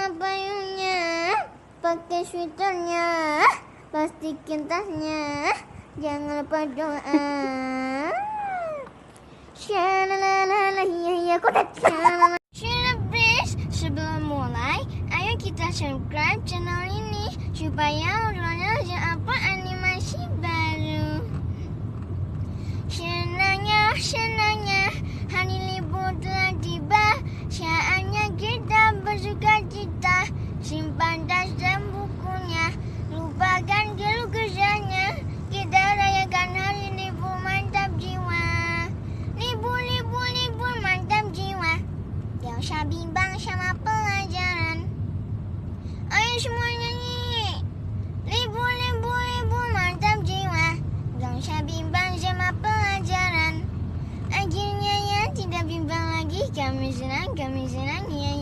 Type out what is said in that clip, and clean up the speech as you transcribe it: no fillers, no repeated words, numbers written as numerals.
Bawa payungnya, pakai sweaternya, plastikin tasnya, jangan lupa doa. Shalalala, ya kotak. Shalabris, sebelum mulai, ayo kita subscribe channel ini supaya ulangan apa animasi baru. Senangnya, hari libur telah tiba. Saatnya kita bersuka cita. Simpan tas dan bukunya, lupakan keluh kesahnya. Kita rayakan hari libur mantap jiwa. Libur mantap jiwa. Gak usah bimbang sama pelajaran. Ayo semua nyanyi. Libur mantap jiwa. Gak usah bimbang sama pelajaran. Akhirnya ya tidak bimbang lagi. Kami senang, ya.